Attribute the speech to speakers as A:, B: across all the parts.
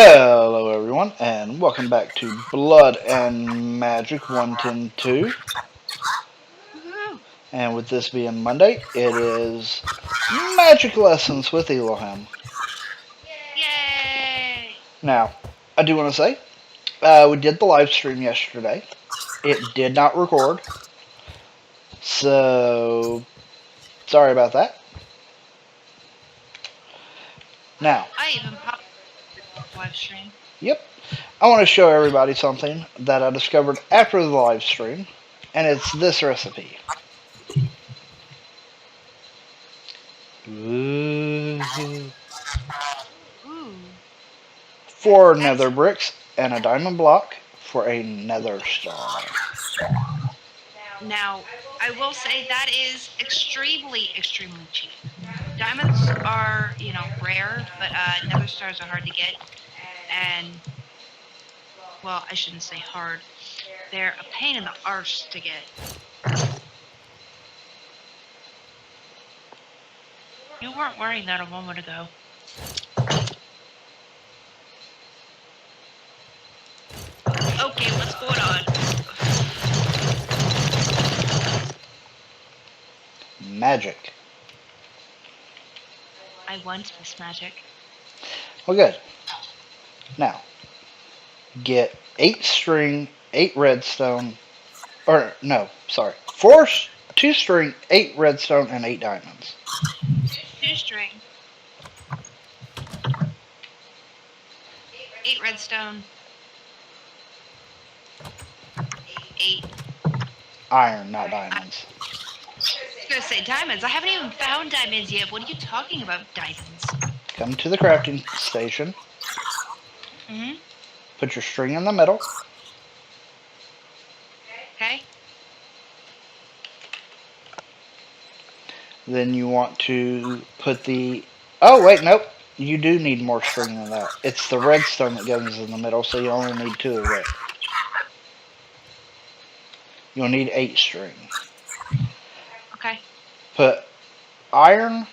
A: Hello everyone, and welcome back to Blood and Magic 110.2.
B: Woohoo!
A: And with this being Monday, it is Magic Lessons with Elohim.
B: Yay!
A: Now, I do want to say, we did the live stream yesterday. It did not record, so sorry about that. Now,
B: I even popped live stream.
A: yep, I want to show everybody something that I discovered after the live stream, and it's this recipe. Ooh.
B: Ooh,
A: 4 nether
B: that's
A: bricks and a diamond block for a nether star.
B: now. I will say that is extremely cheap. Diamonds are, rare, but nether stars are hard to get, and well, I shouldn't say hard. They're a pain in the arse to get. You weren't wearing that a moment ago. Okay, what's going on?
A: Magic.
B: I want this magic.
A: Well, good. Now, get 8 string, 8 redstone, or no, sorry, 2 string, 8 redstone, and 8 diamonds.
B: Two string, 8 redstone, 8.
A: Iron, not diamonds.
B: I was gonna say diamonds. I haven't even found diamonds yet. What are you talking about, diamonds?
A: Come to the crafting station,
B: Mm-hmm.
A: put your string in the middle,
B: Okay.
A: then you want to put the, oh wait, nope, you do need more string than that. It's the redstone that goes in the middle, so you only need 2 of it. You'll need 8 string.
B: Okay.
A: Put iron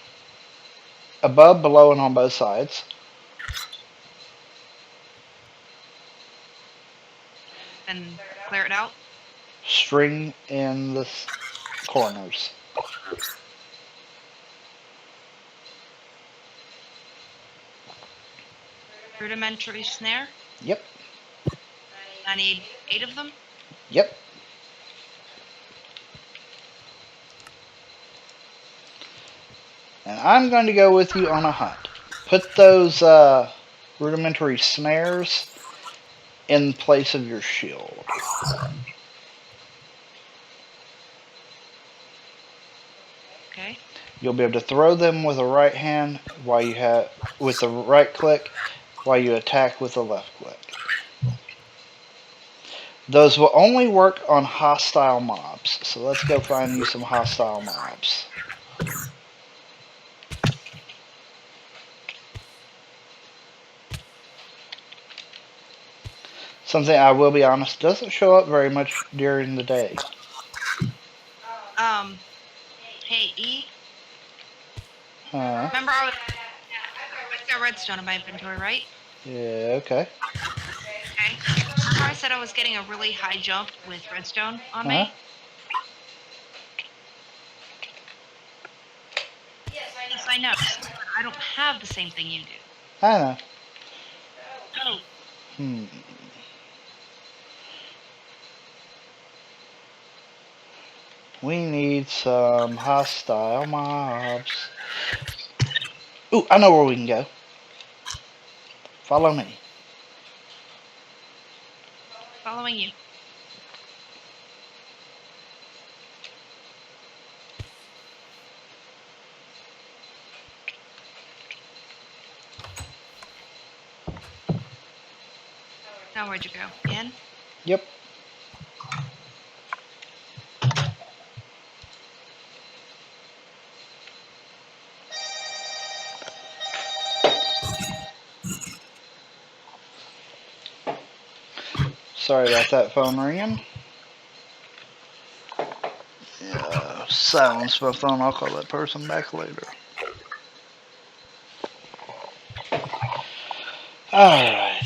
A: above, below, and on both sides.
B: And clear it out.
A: String in the corners.
B: Rudimentary snare.
A: Yep,
B: I need 8 of them.
A: yep. And I'm going to go with you on a hunt. Put those rudimentary snares in place of your shield.
B: Okay.
A: You'll be able to throw them with a right hand while you have with the right click while you attack with the left click. Those will only work on hostile mobs. So let's go find you some hostile mobs. Something I will be honest doesn't show up very much during the day.
B: Um. Hey, E.
A: Huh?
B: Remember I got redstone in my inventory, right?
A: Yeah, okay.
B: Okay. Remember I said I was getting a really high jump with redstone on
A: Uh-huh.
B: me? Yes, I know. I don't have the same thing you do.
A: I know.
B: Oh.
A: Hmm. We need some hostile mobs. Ooh, I know where we can go. Follow me.
B: Following you. Now where'd you go? In?
A: Yep. Sorry about that phone ringing. Yeah, silence my phone. I'll call that person back later. Alright.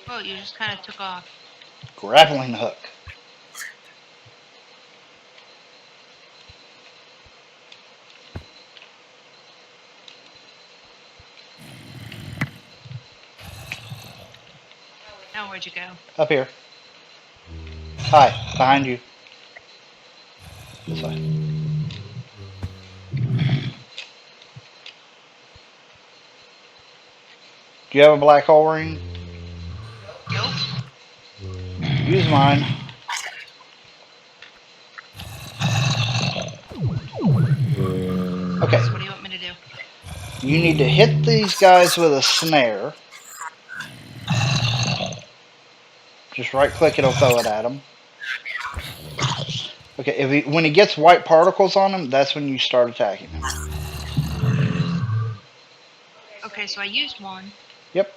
B: Whoa, you just kind of took off.
A: Grappling hook.
B: Now where'd you go?
A: Up here. Hi, behind you. This way. Do you have a black hole ring?
B: Nope.
A: Use mine. Okay.
B: So what do you want me to do?
A: You need to hit these guys with a snare. Just right click, it'll throw it at them. Okay, when he gets white particles on him, that's when you start attacking him.
B: Okay, so I used one.
A: Yep.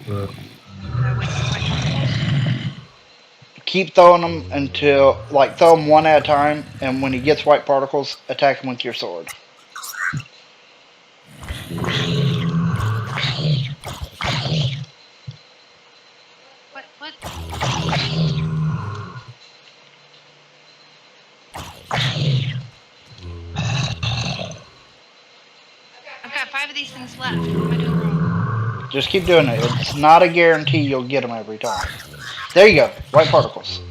B: I wait for white particles.
A: Keep throwing them until, like, throw them one at a time, and when he gets white particles, attack him with your sword.
B: What? What? I've got 5 of these things left. What am I doing wrong?
A: Just keep doing it. It's not a guarantee you'll get them every time. There you go. White particles.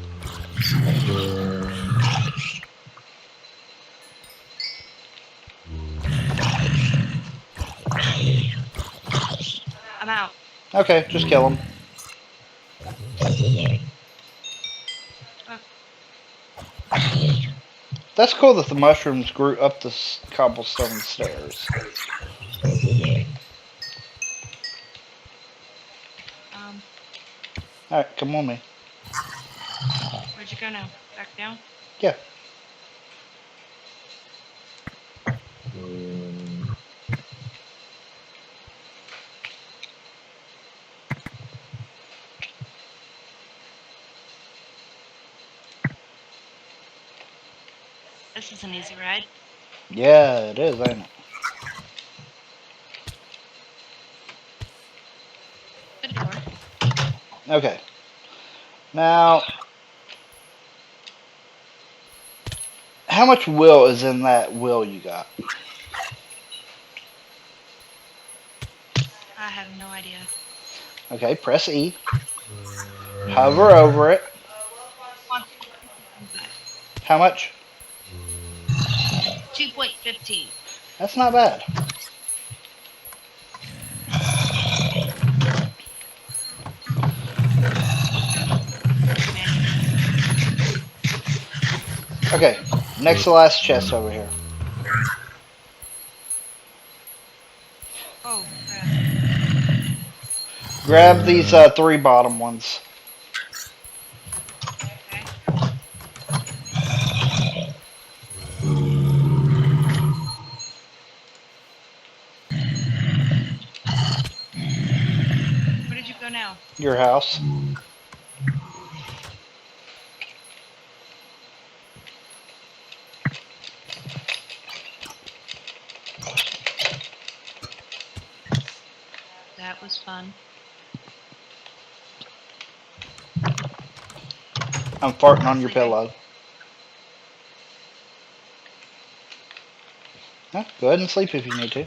B: I'm out.
A: Okay, just kill them. That's cool that the mushrooms grew up the cobblestone stairs. Alright, come on me.
B: Where'd you go now? Back down?
A: Yeah.
B: This is an easy ride.
A: Yeah, it is, ain't it?
B: Good door.
A: Okay. Now, how much will is in that will you got?
B: I have no idea.
A: Okay, press E. Hover over it. How much?
B: 2.15.
A: That's not bad. Okay, next to last chest over here.
B: Oh, crap.
A: Grab these 3 bottom ones.
B: Okay. Where did you go now?
A: Your house.
B: That was fun.
A: I'm farting on your pillow. Huh? Go ahead and sleep if you need to.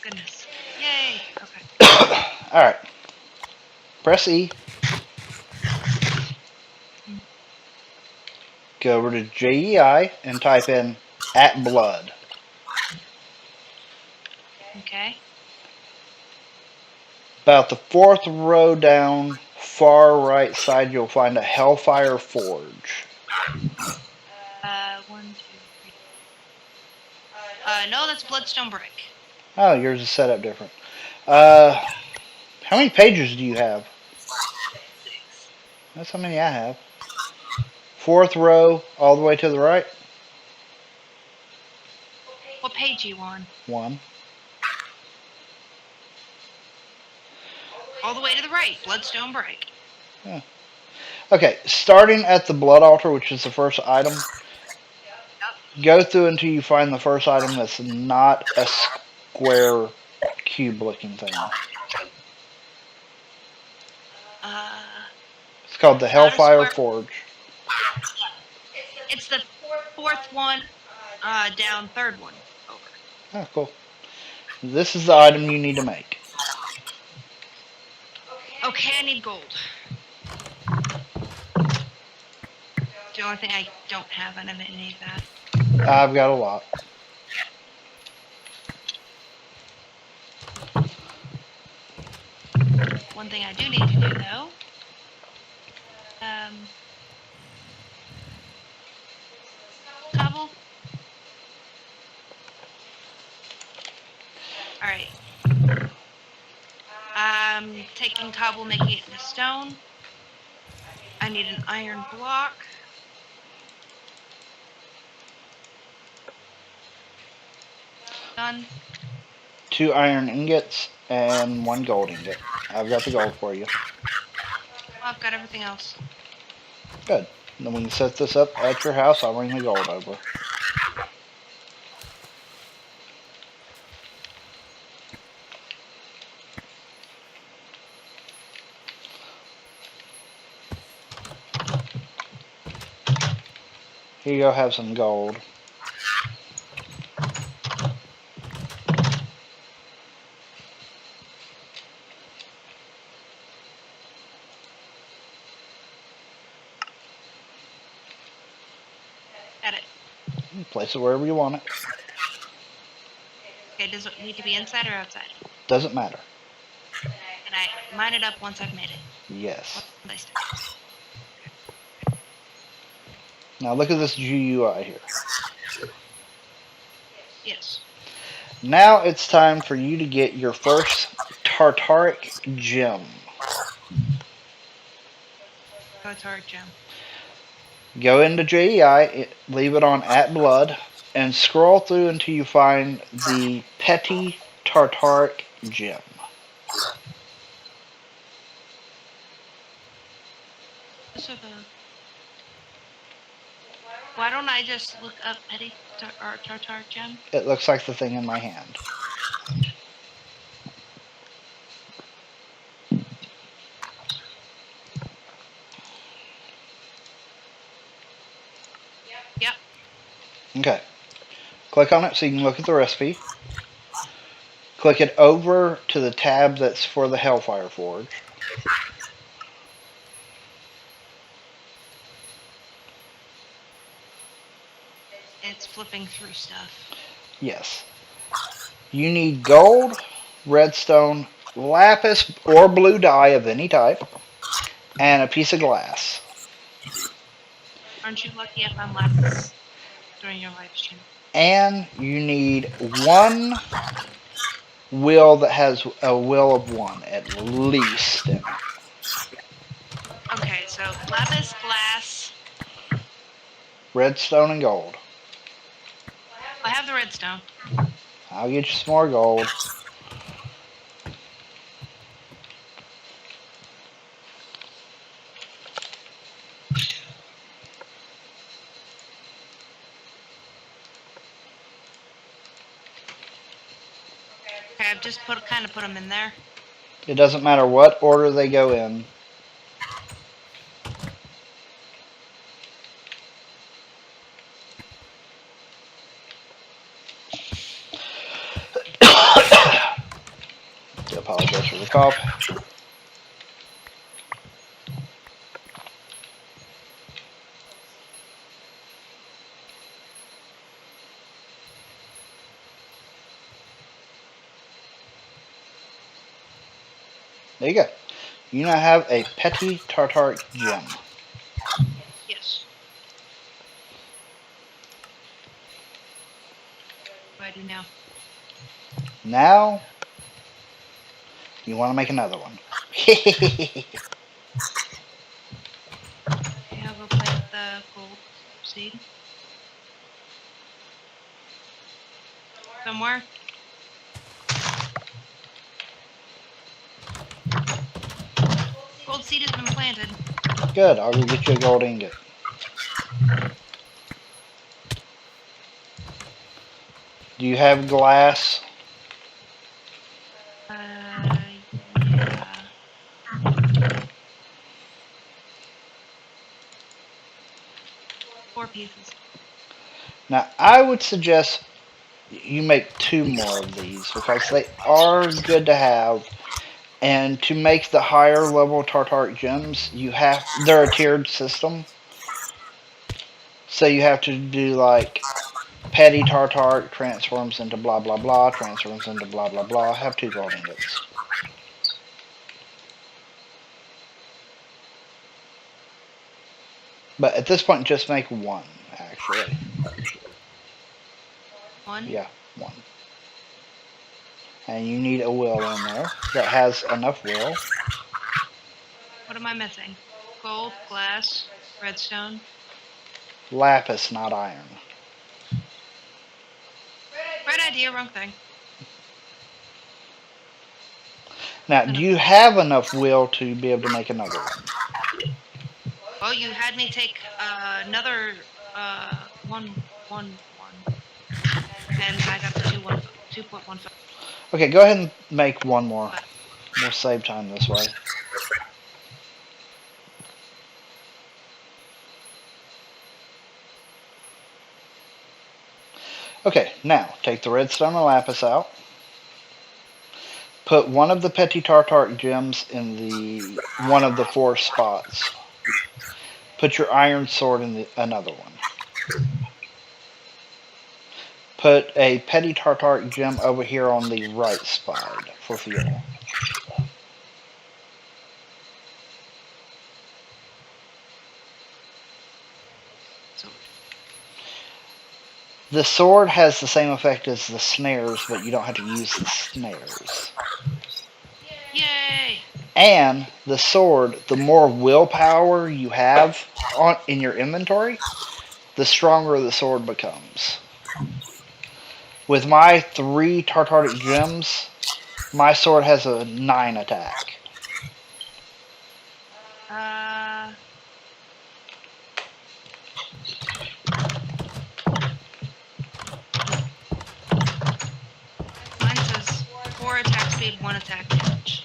B: Goodness. Yay. Okay.
A: Alright. Press E. Go over to JEI and type in at blood.
B: Okay.
A: About the 4th row down, far right side, you'll find a Hellfire Forge.
B: 1, 2, 3. No, that's Bloodstone Brick.
A: Oh, yours is set up different. How many pages do you have?
B: 6.
A: That's how many I have. 4th row, all the way to the right.
B: What page are you on?
A: 1.
B: All the way to the right. Bloodstone brick.
A: Yeah. Okay, starting at the blood altar, which is the first item,
B: Yep.
A: go through until you find the first item that's not a square cube-looking thing. It's called the
B: Not a
A: Hellfire
B: square.
A: Forge.
B: It's the fourth one down, third one over.
A: Oh, cool. This is the item you need to make.
B: Okay, I need gold. The only thing I don't have in any of that.
A: I've got a lot.
B: One thing I do need to do though, cobble. All right. I'm taking cobble, making it into stone. I need an iron block. Done.
A: 2 iron ingots and 1 gold ingot. I've got the gold for you.
B: Well, I've got everything else.
A: Good. Then we can set this up at your house. I'll bring the gold over. Here you go, have some gold.
B: Got it.
A: Place it wherever you want it.
B: Okay, does it need to be inside or outside?
A: Doesn't matter.
B: And I mine it up once I've made it.
A: Yes.
B: Once I start.
A: Now look at this GUI here.
B: Yes.
A: Now it's time for you to get your first Tartaric gem.
B: Tartaric gem.
A: Go into JEI, leave it on at blood, and scroll through until you find the Petty Tartaric gem.
B: Those are the. Why don't I just look up petty Tartaric gem?
A: It looks like the thing in my hand.
B: Yep.
A: Okay. Click on it so you can look at the recipe. Click it over to the tab that's for the Hellfire Forge.
B: It's flipping through stuff.
A: Yes. You need gold, redstone, lapis or blue dye of any type, and a piece of glass.
B: Aren't you lucky if I'm left during your live stream?
A: And you need 1 wheel that has a wheel of 1 at least in it.
B: Okay, so lapis, glass.
A: Redstone and gold.
B: I have the redstone.
A: I'll get you some more gold.
B: Okay, I've just kind of put them in there.
A: It doesn't matter what order they go in. I apologize for the cough. There you go. You now have a Petty Tartaric gem.
B: Yes. What do I do now?
A: Now, you want to make another one.
B: Okay, I'll go play with the gold seed. Somewhere. seed has been planted.
A: Good. I'll go get you a gold ingot. Do you have glass?
B: Yeah. 4 pieces.
A: Now, I would suggest you make 2 more of these because they are good to have. And to make the higher level Tartaric gems, they're a tiered system. So you have to do like petty Tartaric transforms into blah blah blah, transforms into blah blah blah. Have 2 gold ingots. But at this point, just make 1, actually.
B: 1.
A: Yeah, 1. And you need a will in there that has enough will.
B: What am I missing? Gold, glass, redstone.
A: Lapis, not iron.
B: Right idea, wrong thing.
A: Now, do you have enough will to be able to make another one?
B: Well, you had me take another 1, and I got the 2.15.
A: Okay, go ahead and make 1 more. We'll save time this way. Okay, now take the redstone and lapis out. Put one of the petty Tartaric gems in the one of the 4 spots. Put your iron sword in another one. Put a petty Tartaric gem over here on the right side for fuel. The sword has the same effect as the snares, but you don't have to use the snares.
B: Yay!
A: And the sword, the more willpower you have in your inventory, the stronger the sword becomes. With my 3 Tartaric gems, my sword has a 9 attack.
B: Mine says 4 attack speed, 1 attack damage.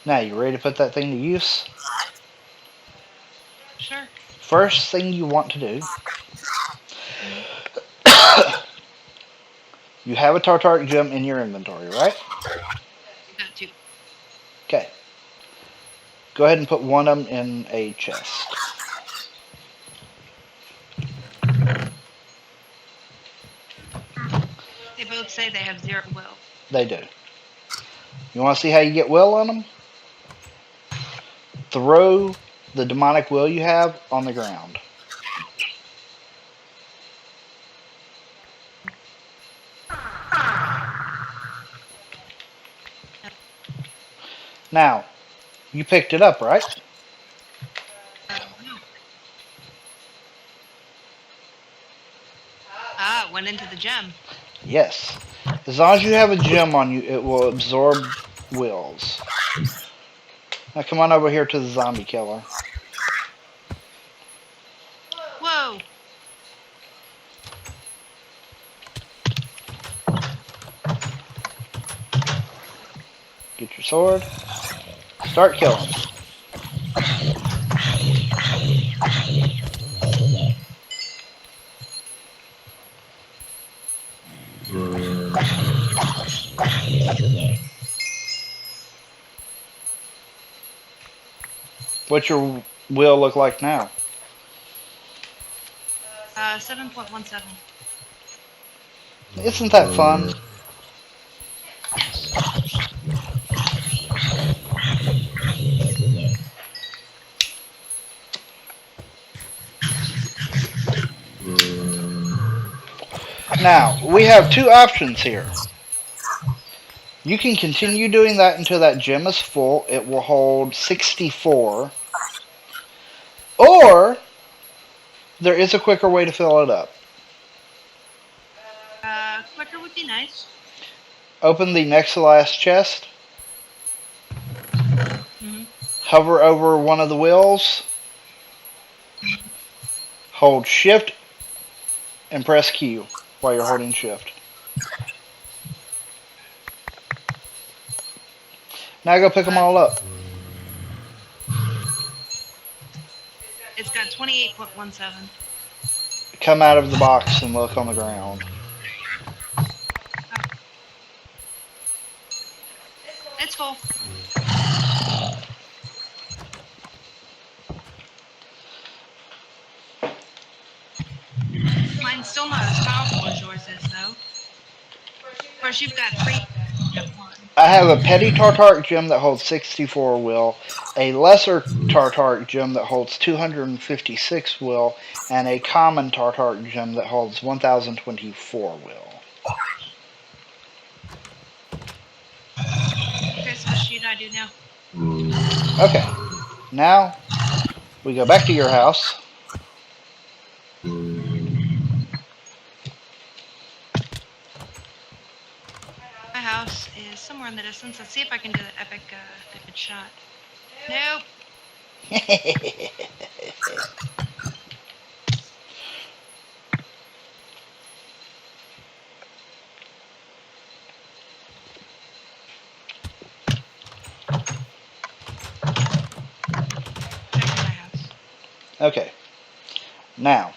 A: Now, you ready to put that thing to use?
B: Sure.
A: First thing you want to do, you have a Tartaric gem in your inventory, right?
B: Got 2.
A: Okay. Go ahead and put one of them in a chest.
B: They both say they have 0 will.
A: They do. You want to see how you get will on them? Throw the demonic will you have on the ground. Now, you picked it up, right?
B: No. Ah, it went into the gem.
A: Yes. As long as you have a gem on you, it will absorb wills. Now come on over here to the zombie killer.
B: Whoa!
A: Get your sword. Start killing. What's your will look like now?
B: 7.17.
A: Isn't that fun? Now, we have 2 options here. You can continue doing that until that gem is full. It will hold 64. Or, there is a quicker way to fill it up.
B: Quicker would be nice.
A: Open the next to last chest.
B: Mm-hmm.
A: Hover over one of the wheels. Hold shift and press Q while you're holding shift. Now go pick them all up.
B: It's got 28.17.
A: Come out of the box and look on the ground.
B: It's full. Mine's still not as powerful as yours is, though. Of course, you've got 3. Got 1.
A: I have a petty Tartaric gem that holds 64 will, a lesser Tartaric gem that holds 256 will, and a common Tartaric gem that holds 1024 will.
B: Okay, so what should I do now?
A: Okay, now we go back to your house.
B: My house is somewhere in the distance. Let's see if I can do that epic good shot. Nope. Checking my house.
A: Okay, now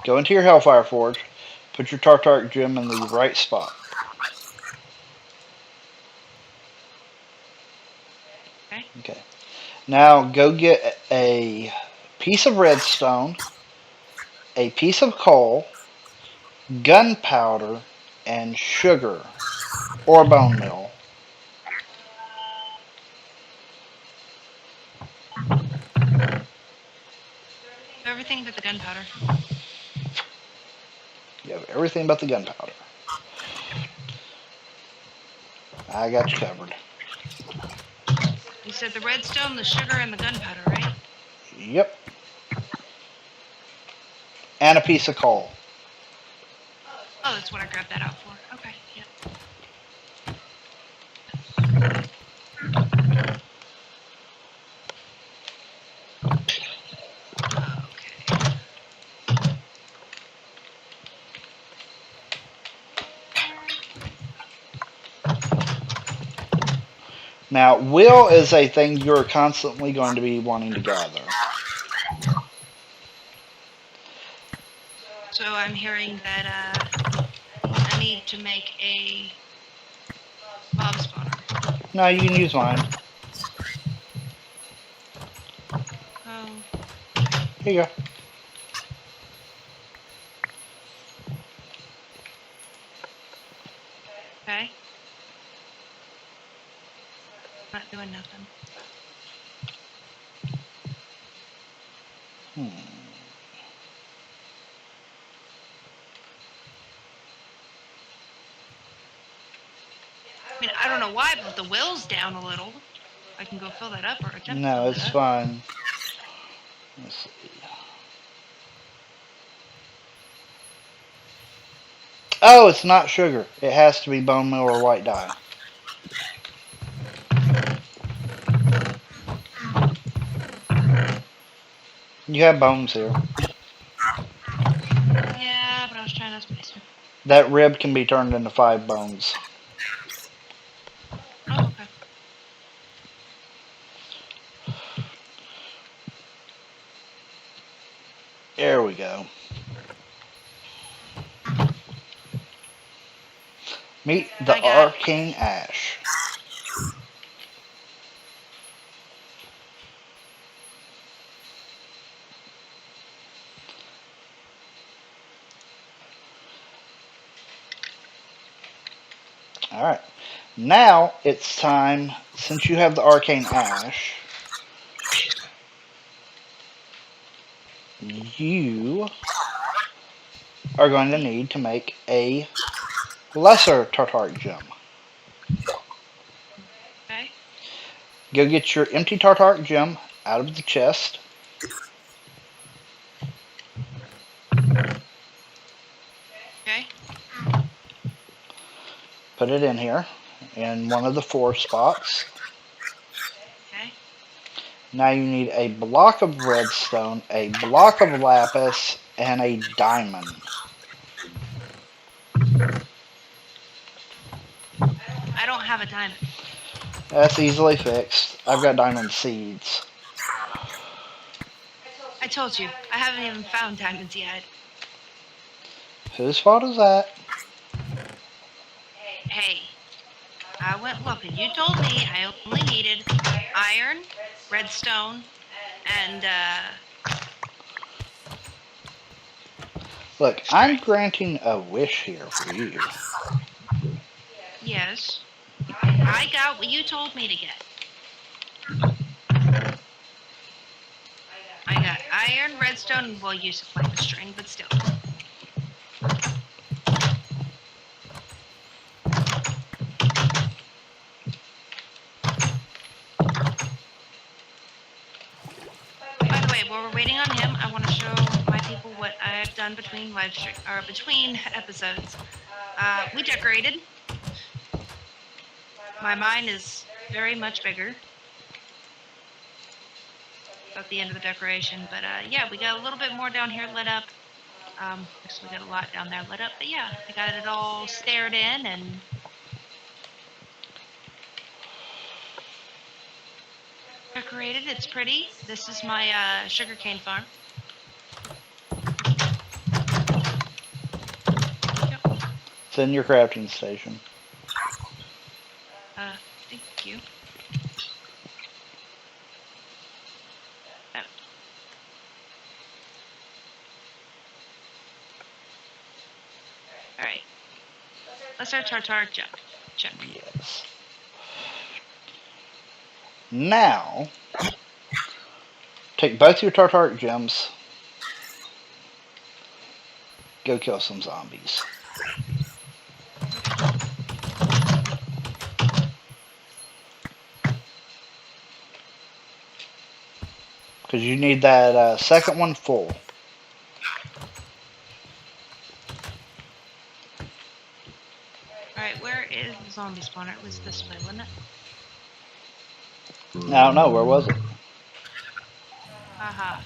A: go into your Hellfire Forge, put your Tartaric gem in the right spot.
B: Okay.
A: Okay, now go get a piece of redstone, a piece of coal, gunpowder, and sugar, or bone meal.
B: Everything but the gunpowder.
A: You have everything but the gunpowder. I got you covered.
B: You said the redstone, the sugar, and the gunpowder, right?
A: Yep. And a piece of coal.
B: Oh, that's what I grabbed that out for. Okay, yeah. Okay.
A: Now, will is a thing you're constantly going to be wanting to gather.
B: So I'm hearing that I need to make a mob spawner.
A: No, you can use mine.
B: Oh,
A: Here you go.
B: okay. Not doing nothing.
A: Hmm.
B: I mean, I don't know why, but the will's down a little. I can go fill that up or attempt to
A: No,
B: fill
A: it's
B: that up.
A: fine. Let's see. Oh, it's not sugar. It has to be bone meal or white dye. You have bones here.
B: Yeah, but I was trying to space it.
A: That rib can be turned into 5 bones.
B: Oh, okay.
A: There we go. Meet the
B: I got
A: arcane ash. Alright. Now it's time, since you have the arcane ash, you are going to need to make a lesser Tartaric gem.
B: okay.
A: Go get your empty Tartaric gem out of the chest.
B: Okay.
A: Put it in here in one of the 4 spots.
B: Okay.
A: Now you need a block of redstone, a block of lapis, and a diamond.
B: I don't have a diamond.
A: That's easily fixed. I've got diamond seeds.
B: I told you, I haven't even found diamonds yet.
A: Whose fault is that?
B: Hey, I went looking. You told me I only needed iron, redstone, and
A: Look, I'm
B: string.
A: granting a wish here for you.
B: Yes. I got what you told me to get. I got iron, redstone, well, you supplied the string, but still. By the way, while we're waiting on him, I want to show my people what I've done between between episodes. We decorated. My mine is very much bigger at the end of the decoration, but yeah, we got a little bit more down here lit up. Actually, we got a lot down there lit up, but yeah, I got it all stared in and decorated. It's pretty. This is my sugarcane farm. Yep.
A: It's in your crafting station.
B: Thank you. Oh. All right. Let's our tartar check.
A: Yes. Now, take both your tartaric gems. Go kill some zombies. Because you need that second one full.
B: Alright, where is the zombie spawner? It was this way, wasn't it?
A: I don't know, where was it?
B: Haha.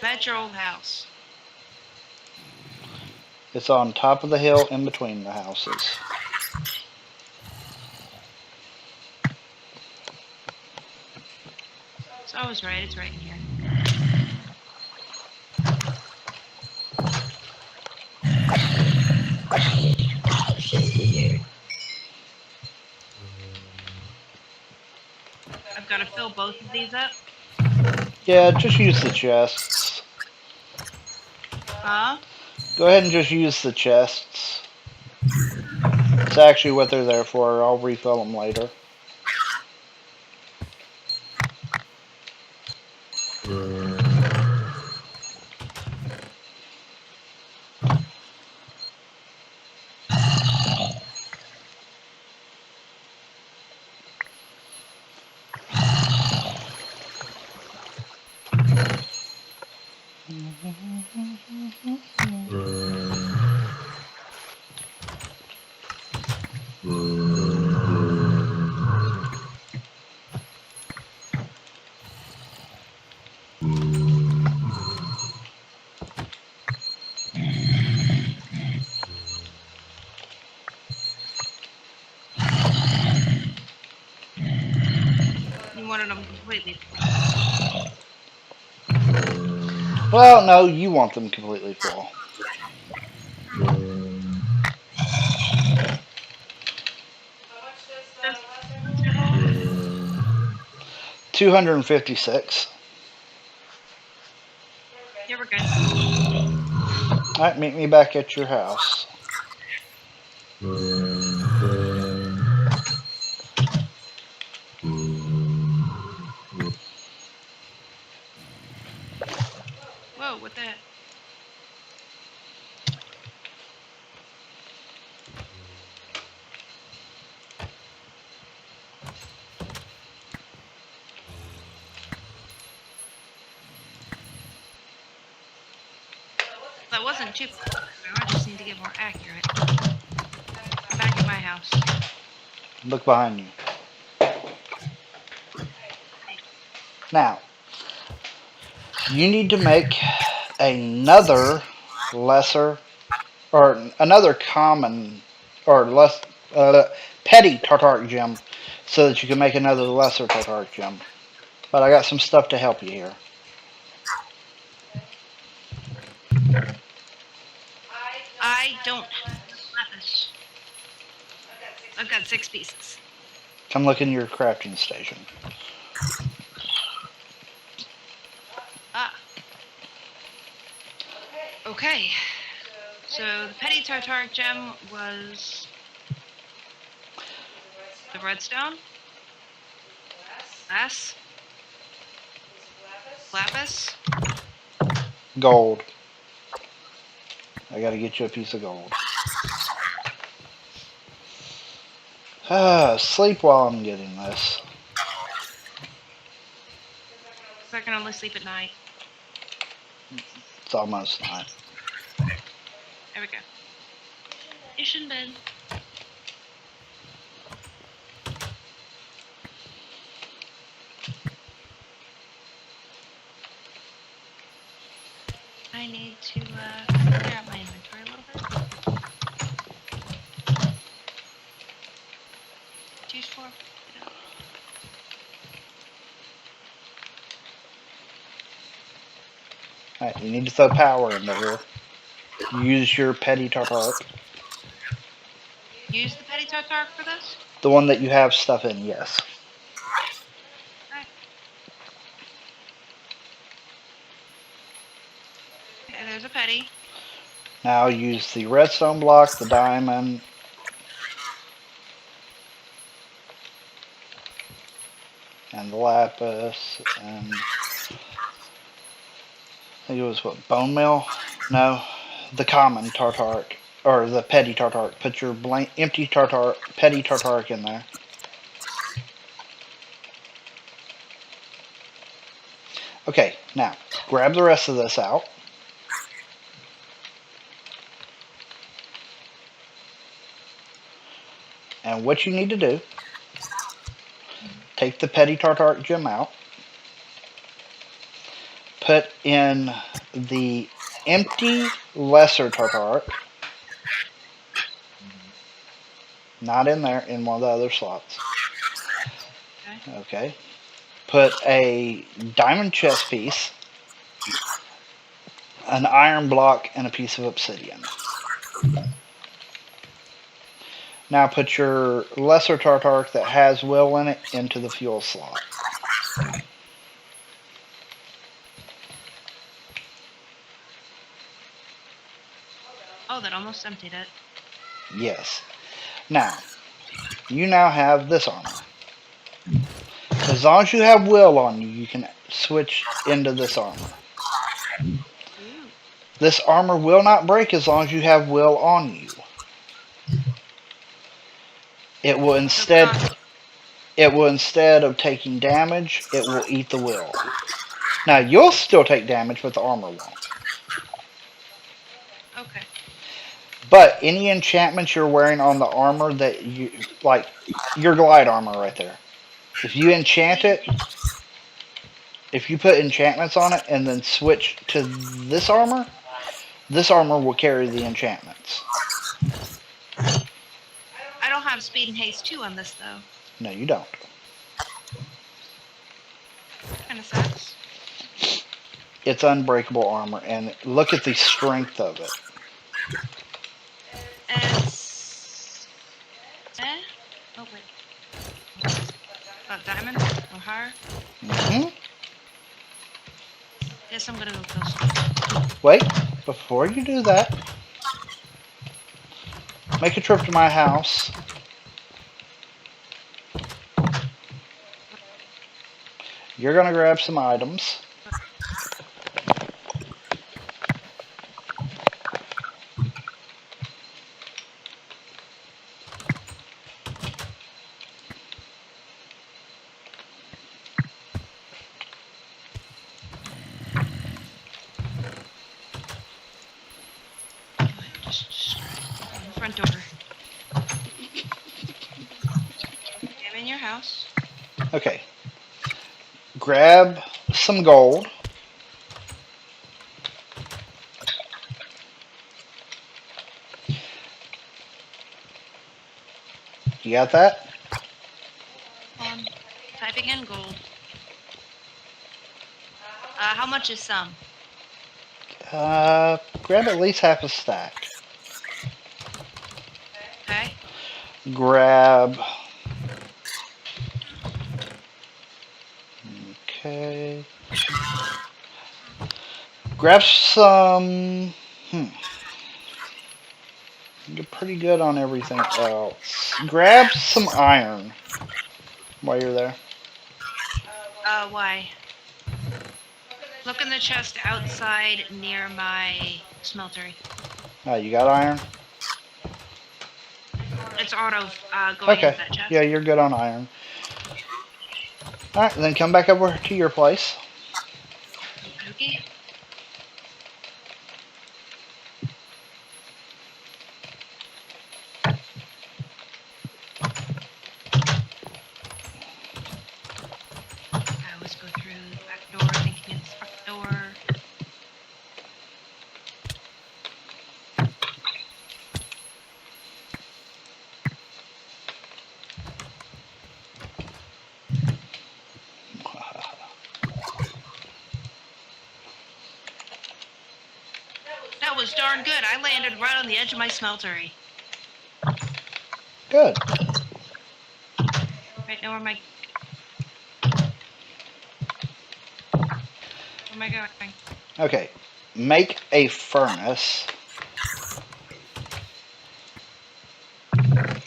B: That's your old house.
A: It's on top of the hill in between the houses.
B: So I was right, it's right in here. I've got to fill both of these up.
A: Yeah, just use the chests.
B: Huh?
A: Go ahead and just use the chests. It's actually what they're there for. I'll refill them later.
B: You wanted them completely.
A: Well, no, you want them completely full.
B: Just,
A: 256.
B: yeah, we're good.
A: Alright, meet me back at your house.
B: Whoa, what the heck? That wasn't too bad. I just need to get more accurate. I'm back at my my house.
A: Look behind you. Now, you need to make another lesser or another common or less petty tartaric gem so that you can make another lesser tartaric gem. But I got some stuff to help you here.
B: I don't have lapis. I've got 6 pieces.
A: Come look in your crafting station.
B: Ah. Okay. So the petty tartaric gem was the redstone, glass, lapis.
A: Gold. I gotta get you a piece of gold. Sleep while I'm getting this.
B: So I can only sleep at night.
A: It's almost night.
B: There we go. Ish in bed. I need to clear out my inventory a little bit. 2, 4.
A: Alright, you need to throw power into here. Use your petty tartaric.
B: Use the petty tartaric for this?
A: The one that you have stuff in, yes.
B: Okay, there's a petty.
A: Now use the redstone block, the diamond, and the lapis, and I think it was what, bone meal? No, the common tartaric, or the petty tartaric. Put your blank, empty petty tartaric in there. Okay, now grab the rest of this out. And what you need to do, take the petty tartaric gem out, put in the empty lesser tartaric, not in there, in one of the other slots. Okay. Put a diamond chest piece, an iron block, and a piece of obsidian. Now put your lesser tartaric that has will in it into the fuel slot.
B: Oh, that almost emptied it.
A: Yes. Now, you now have this armor. As long as you have will on you, you can switch into this armor.
B: Ooh.
A: This armor will not break as long as you have will on you. It will instead of taking damage, it will eat the will. Now you'll still take damage, but the armor won't.
B: Okay.
A: But any enchantments you're wearing on the armor that you like, your glide armor right there. If you enchant it, if you put enchantments on it and then switch to this armor will carry the enchantments.
B: I don't have speed and haste 2 on this though.
A: No, you don't.
B: Kind of sucks.
A: It's unbreakable armor, and look at the strength of it.
B: It's... Oh, wait. About diamond or higher?
A: Mm-hmm.
B: Guess I'm gonna go kill some.
A: Wait, before you do that, make a trip to my house. You're gonna grab some items.
B: Just on the front door. in your house.
A: Okay. Grab some gold. You got that?
B: On typing in gold. How much is some?
A: Grab at least half a stack.
B: Okay.
A: Grab. Okay. Grab some. You're pretty good on everything else. Grab some iron while you're there.
B: Why? Look in the chest outside near my smeltery.
A: Oh, you got iron?
B: It's auto going into
A: Okay.
B: that
A: Yeah,
B: chest.
A: you're good on iron. Alright, then come back over to your place.
B: Okay. I always go through the back door thinking it's the front door. That was darn good. I landed right on the edge of my smeltery.
A: Good.
B: Right now, where am I going?
A: Okay. Make a furnace,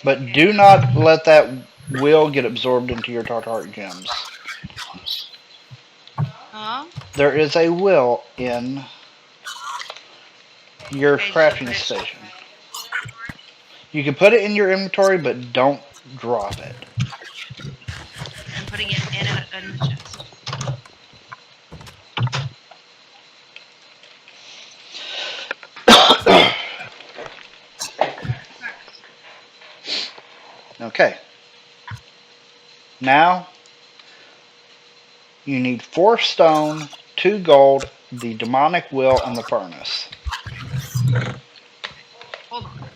A: but do not let that will get absorbed into your Tartaric gems.
B: Huh?
A: There is a will in your
B: Okay, so
A: crafting
B: put it.
A: station. You can put it in your inventory, but don't drop it.
B: I'm putting it in the chest.
A: Okay. Now you need 4 stone, 2 gold, the demonic will, and the furnace.
B: Hold on.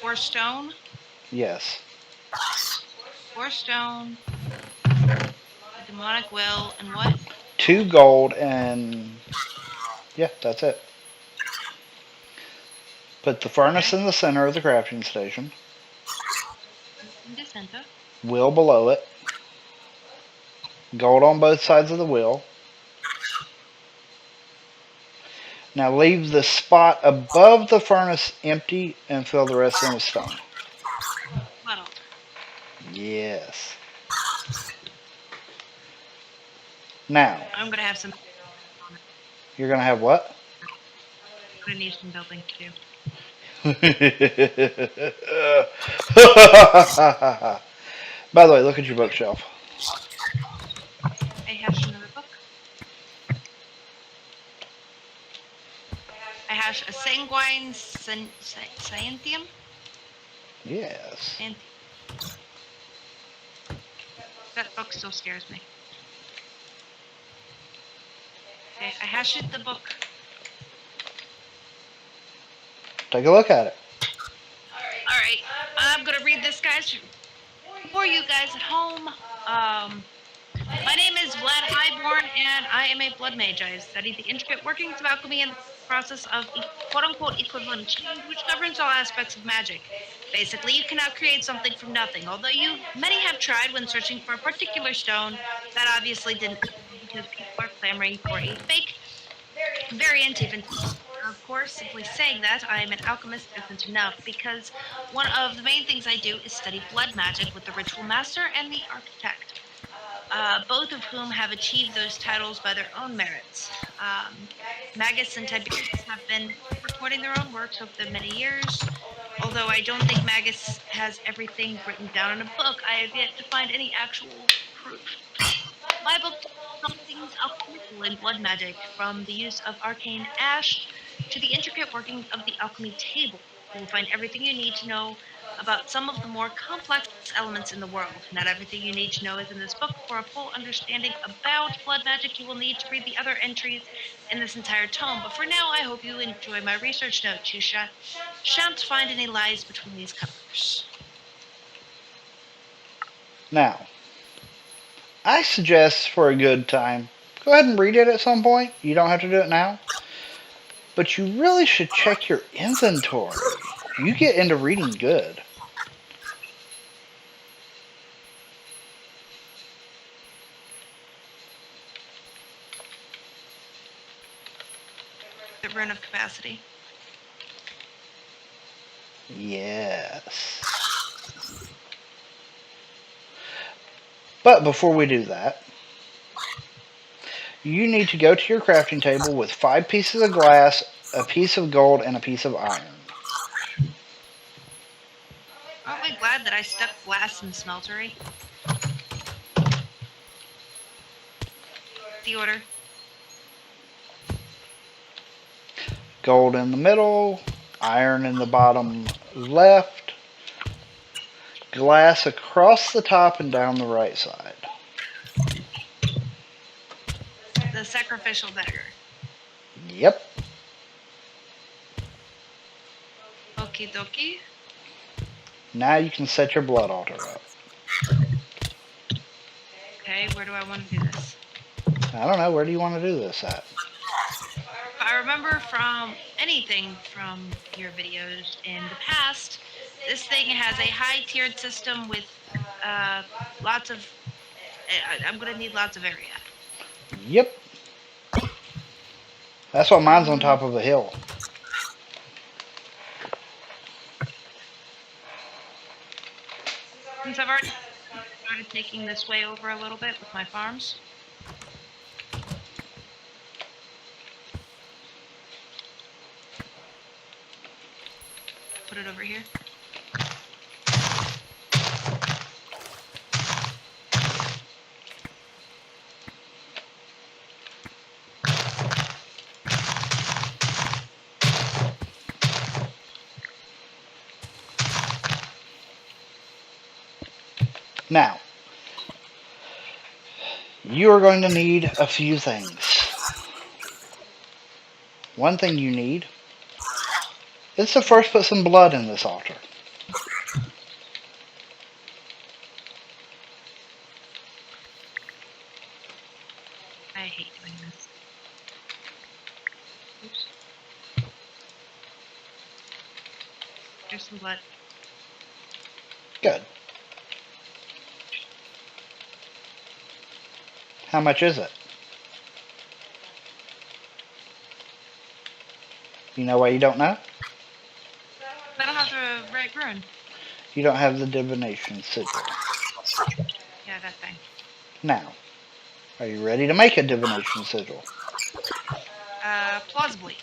B: 4 stone,
A: Yes.
B: 4 stone, the demonic will, and what?
A: 2 gold and yeah, that's it. Put the furnace
B: Okay.
A: in the center of the crafting station.
B: In the center.
A: Wheel below it. Gold on both sides of the wheel. Now leave the spot above the furnace empty and fill the rest in with stone.
B: Metal.
A: Yes. Now,
B: I'm gonna have some.
A: you're going to have what?
B: I'm gonna need some building to do.
A: By the way, look at your bookshelf.
B: I hash another book. I hash a sanguine scientium.
A: Yes.
B: That book still scares me. Okay, I hashed the book.
A: Take a look at it.
B: All right, I'm gonna read this, guys, for you guys at home. My name is Vlad Highborn, and I am a blood mage. I have studied the intricate workings of alchemy and the process of quote unquote equivalent exchange, which governs all aspects of magic. Basically, you cannot create something from nothing, although many have tried when searching for a particular stone. That obviously didn't happen because people are clamoring for a fake variant, even. Of course, simply saying that I am an alchemist isn't enough because one of the main things I do is study blood magic with the ritual master and the architect, both of whom have achieved those titles by their own merits. Magus and Tiberius have been recording their own works over the many years. Although I don't think Magus has everything written down in a book, I have yet to find any actual proof. My book tells some things alchemical in blood magic, from the use of arcane ash to the intricate workings of the alchemy table. You will find everything you need to know about some of the more complex elements in the world. Not everything you need to know is in this book. For a full understanding about blood magic, you will need to read the other entries in this entire tome. But for now, I hope you enjoy my research notes. You shan't find any lies between these covers.
A: Now, I suggest for a good time, go ahead and read it at some point. You don't have to do it now. But you really should check your inventory. You get into reading good.
B: The rune of capacity.
A: Yes. But before we do that, you need to go to your crafting table with 5 pieces of glass, a piece of gold, and a piece of iron.
B: Aren't we glad that I stuck glass in the smeltery? The order.
A: Gold in the middle, iron in the bottom left, glass across the top and down the right side.
B: The sacrificial dagger.
A: Yep.
B: Okie dokie.
A: Now you can set your blood altar up.
B: Okay, where do I want to do this?
A: I don't know, where do you want to do this at?
B: I remember from anything from your videos in the past, this thing has a high-tiered system with lots of... I'm going to need lots of area.
A: Yep. That's why mine's on top of a hill.
B: Since I've already started taking this way over a little bit with my farms. Put it over here.
A: Now, you are going to need a few things. One thing you need is to first put some blood in this altar.
B: I hate doing this. Oops. There's some blood.
A: Good. How much is it? You know why you don't know?
B: I don't have the right rune.
A: You don't have the divination sigil.
B: Yeah, that thing.
A: Now, are you ready to make a divination sigil?
B: Plausibly.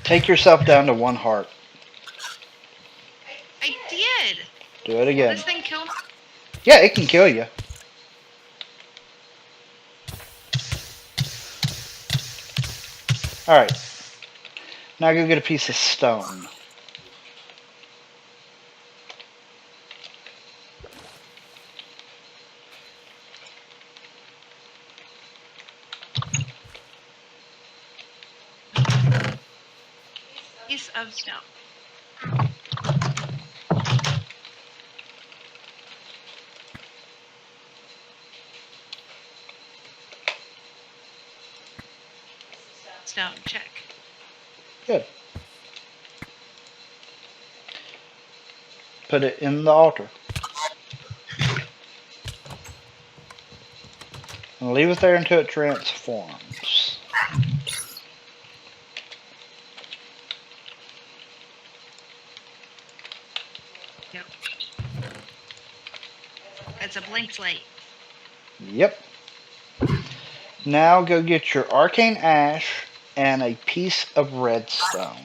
A: Take yourself down to 1 heart.
B: I did!
A: Do it again.
B: Will this thing kill me?
A: Yeah, it can kill you. Alright. Now go get a piece of stone.
B: Piece of stone. Stone, check.
A: Good. Put it in the altar. And leave it there until it transforms.
B: Yep. It's a blank slate.
A: Yep. Now go get your arcane ash and a piece of redstone.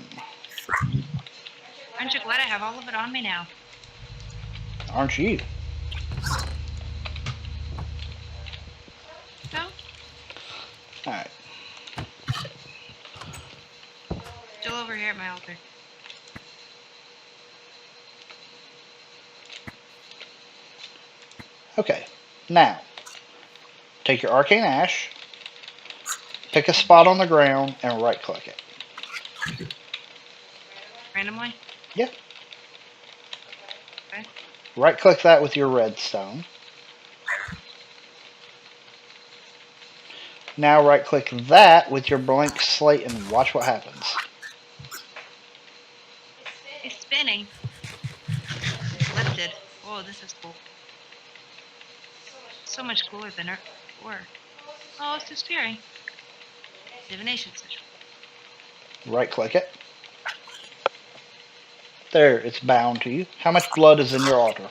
B: Aren't you glad I have all of it on me now?
A: Aren't you?
B: No?
A: Alright.
B: Still over over here at my altar.
A: Okay. Now, take your arcane ash, pick a spot on the ground, and right click it.
B: Randomly?
A: Yeah.
B: Okay.
A: Right click that with your redstone. Now right click that with your blank slate and watch what happens.
B: It's spinning. It's lifted. Oh, this is cool. So much cooler than before. Oh, it's disappearing. Divination sigil.
A: Right click it. There, it's bound to you. How much blood is in your altar?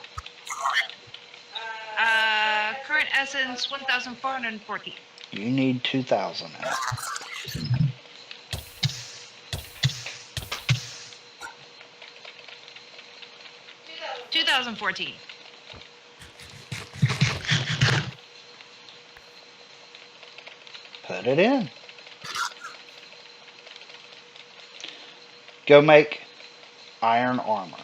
B: Current essence 1,414.
A: You need 2,000 in it.
B: 2014.
A: Put it in. Go make iron armor.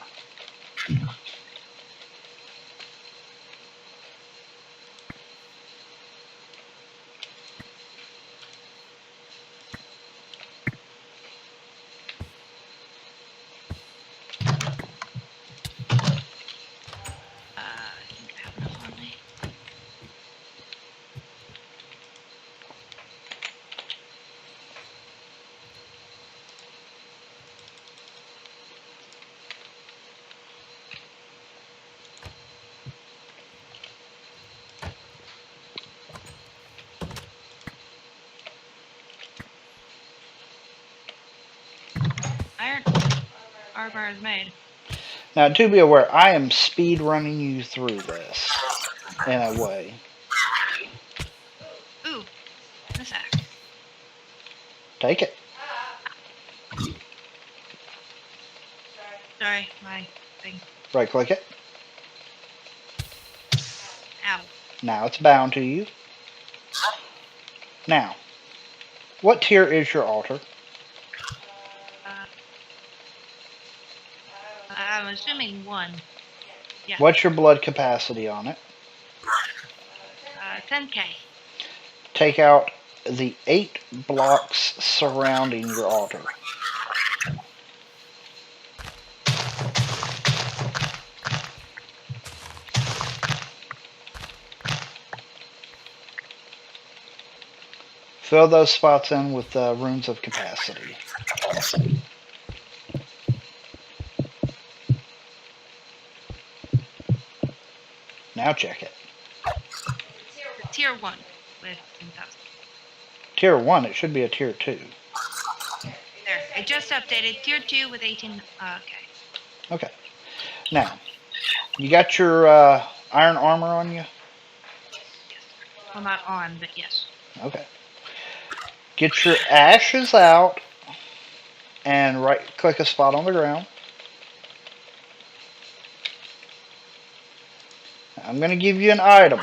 B: I think I have enough on me. Iron armor is made.
A: Now, to be aware, I am speed running you through this in a way.
B: Ooh, this axe.
A: Take it.
B: Sorry, my thing.
A: Right click it.
B: Ow.
A: Now it's bound to you. Now, what tier is your altar?
B: Uh, I'm assuming 1. Yeah.
A: What's your blood capacity on it?
B: 10k.
A: Take out the 8 blocks surrounding your altar. Fill those spots in with runes of capacity. Now check it.
B: Tier 1 with 10,000.
A: Tier 1, it should be a tier 2.
B: There, I just updated. Tier 2 with 18. Okay.
A: Okay. Now, you got your iron armor on you?
B: Yes. Well, not on, but yes.
A: Okay. Get your ashes out and right click a spot on the ground. I'm going to give you an item.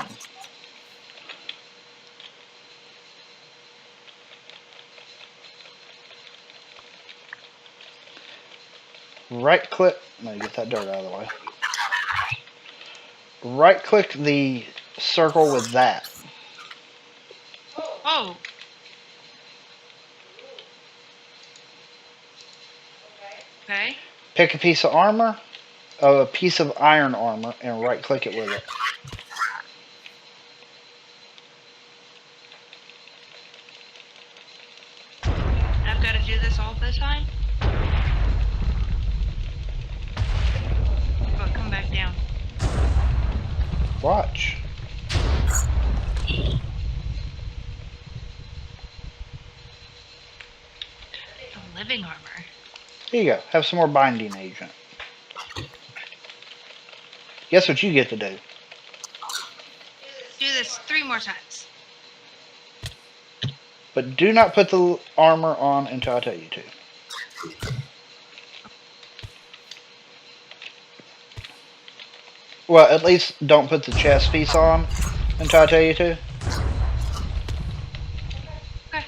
A: Right click, let me get that dirt out of the way. Right click the circle with that.
B: Oh. Okay.
A: Pick a piece of armor, a piece of iron armor, and right click it with it.
B: I've got to do this all the time? But come back down.
A: Watch.
B: The living armor.
A: Here you go. Have some more binding agent. Guess what you get to do?
B: Do this 3 more times.
A: But do not put the armor on until I tell you to. Well, at least don't put the chest piece on until I tell you to.
B: Okay.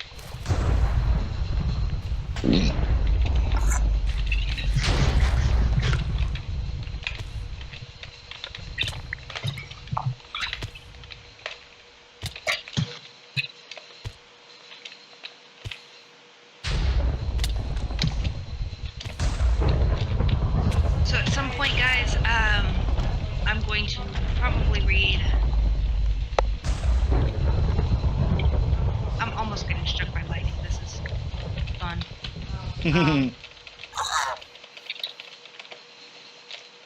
B: Um,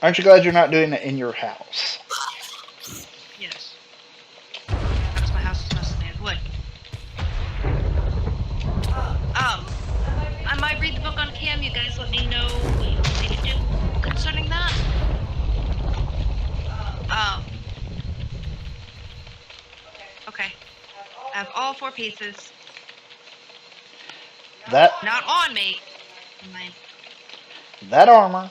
A: Aren't you glad you're not doing it in your house?
B: yes. Because my house is mostly made of wood. I might read the book on cam. You guys let me know what you want me to do concerning that. Um, okay. I have all four pieces.
A: That
B: Not on me. My
A: that armor,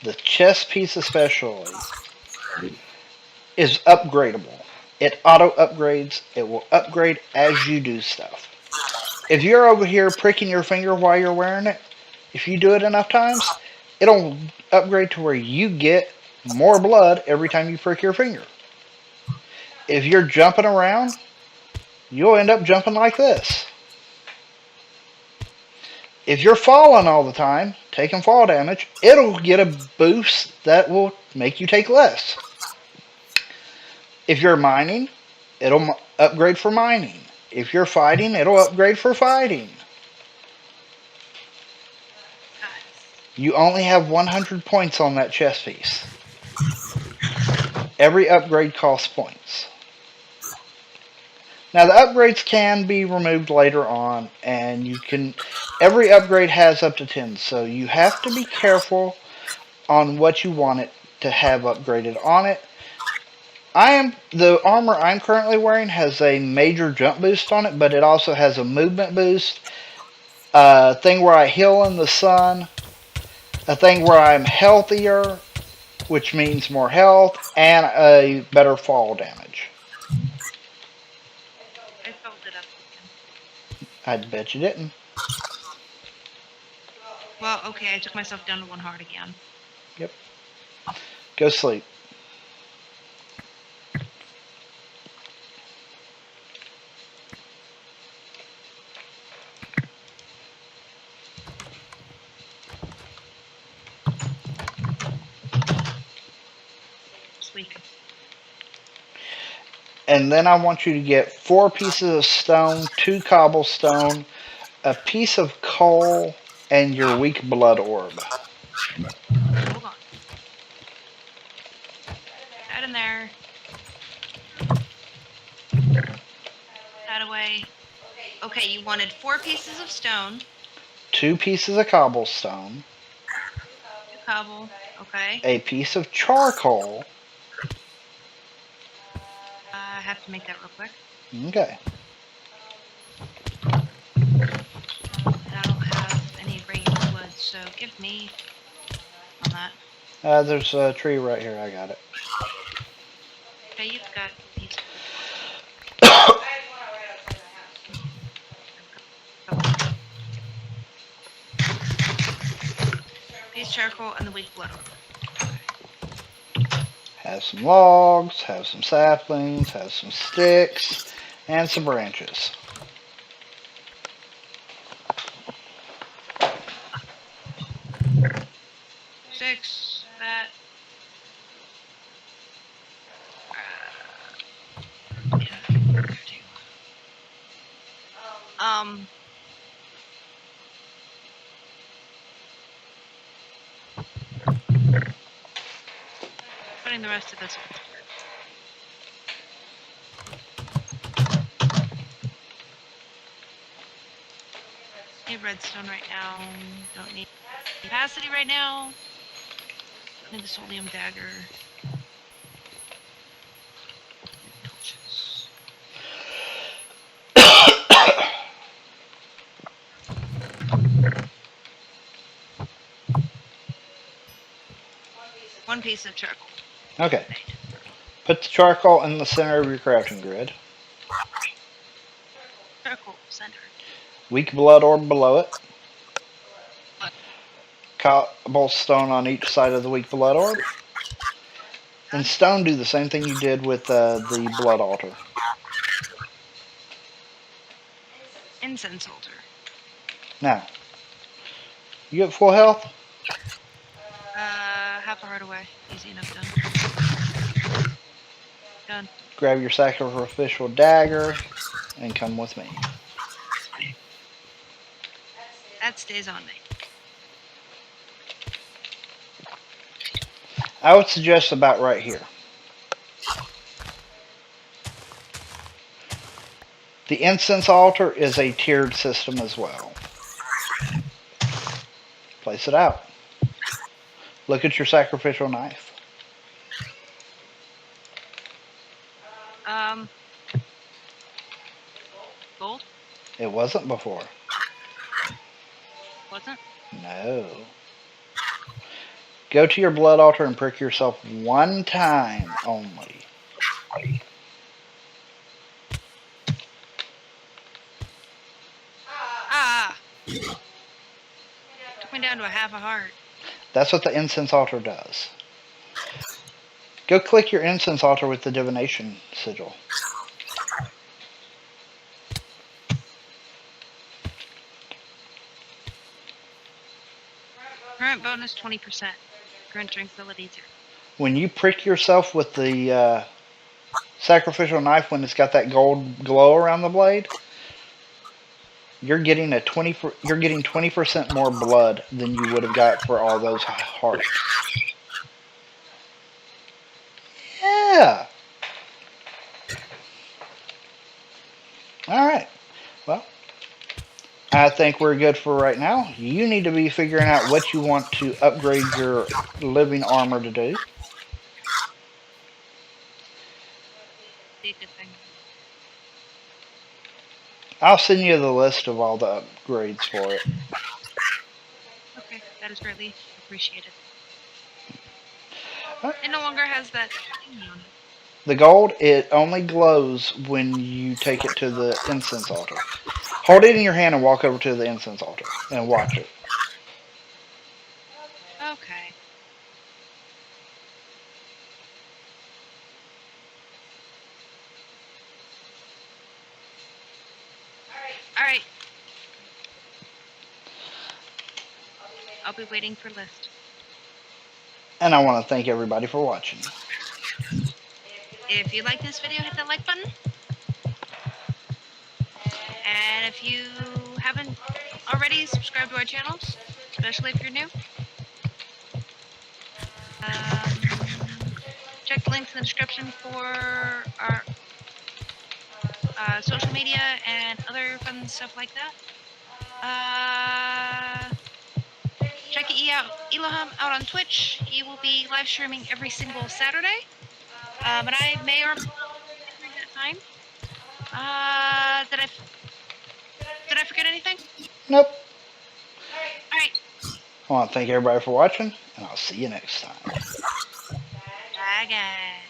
A: the chest piece especially, is upgradable. It auto upgrades. It will upgrade as you do stuff. If you're over here pricking your finger while you're wearing it, if you do it enough times, it'll upgrade to where you get more blood every time you prick your finger. If you're jumping around, you'll end up jumping like this. If you're falling all the time, taking fall damage, it'll get a boost that will make you take less. If you're mining, it'll upgrade for mining. If you're fighting, it'll upgrade for fighting.
B: nice.
A: You only have 100 points on that chest piece. Every upgrade costs points. Now the upgrades can be removed later on, and you can. Every upgrade has up to 10, so you have to be careful on what you want it to have upgraded on it. The armor I'm currently wearing has a major jump boost on it, but it also has a movement boost, a thing where I heal in the sun, a thing where I'm healthier, which means more health, and a better fall damage.
B: I filled it up again.
A: I bet you didn't.
B: Well, okay, I took myself down to one heart again.
A: Yep. Go sleep.
B: Sleeping.
A: And then I want you to get 4 pieces of stone, 2 cobblestone, a piece of coal, and your weak blood orb.
B: Hold on. That in there. That away. Okay, you wanted 4 pieces of stone.
A: 2 pieces of cobblestone.
B: 2 cobble. Okay.
A: A piece of charcoal.
B: I have to make that real quick.
A: Okay.
B: And I don't have any regular wood, so give me on that.
A: There's a tree right here. I got it.
B: Okay, you've got these. Piece charcoal and the weak blood orb.
A: Have some logs, have some saplings, have some sticks, and some branches.
B: Six. That. Yeah. Um. Putting the rest of this. Need redstone right now. Don't need capacity right now. Need the sodium dagger. Torches. One piece of charcoal.
A: Okay. Put the charcoal in the center of your crafting grid.
B: Charcoal center.
A: Weak blood orb below it. Cobblestone on each side of the weak blood orb. And stone, do the same thing you did with the blood altar.
B: Incense altar.
A: Now, you have full health?
B: Half a heart away. Easy enough done. Done.
A: Grab your sacrificial dagger and come with me.
B: that stays on me.
A: I would suggest about right here. The incense altar is a tiered system as well. Place it out. Look at your sacrificial knife.
B: Um, gold
A: It wasn't before.
B: wasn't.
A: No. Go to your blood altar and prick yourself one time only.
B: Ah, took me down to a half a heart.
A: That's what the incense altar does. Go click your incense altar with the divination sigil.
B: Current bonus 20%. Current tranquility 0.
A: When you prick yourself with the sacrificial knife, when it's got that gold glow around the blade, you're getting 20% more blood than you would have got for all those hearts. Yeah. All right. Well, I think we're good for right now. You need to be figuring out what you want to upgrade your living armor to do.
B: Be a good thing.
A: I'll send you the list of all the upgrades for it.
B: Okay, that is greatly appreciated.
A: Huh?
B: It no longer has that thingy on it.
A: The gold, it only glows when you take it to the incense altar. Hold it in your hand and walk over to the incense altar and watch it.
B: Okay. All right. I'll be waiting for list.
A: And I want to thank everybody for watching.
B: If you like this video, hit that like button. And if you haven't already, subscribe to our channels, especially if you're new. Check the links in the description for our social media and other fun stuff like that. Check Elohim out on Twitch. He will be live streaming every single Saturday. But I may or may not during that time. Did I forget anything?
A: Nope.
B: All right.
A: I want to thank everybody for watching, and I'll see you next time.
B: Bye, guys.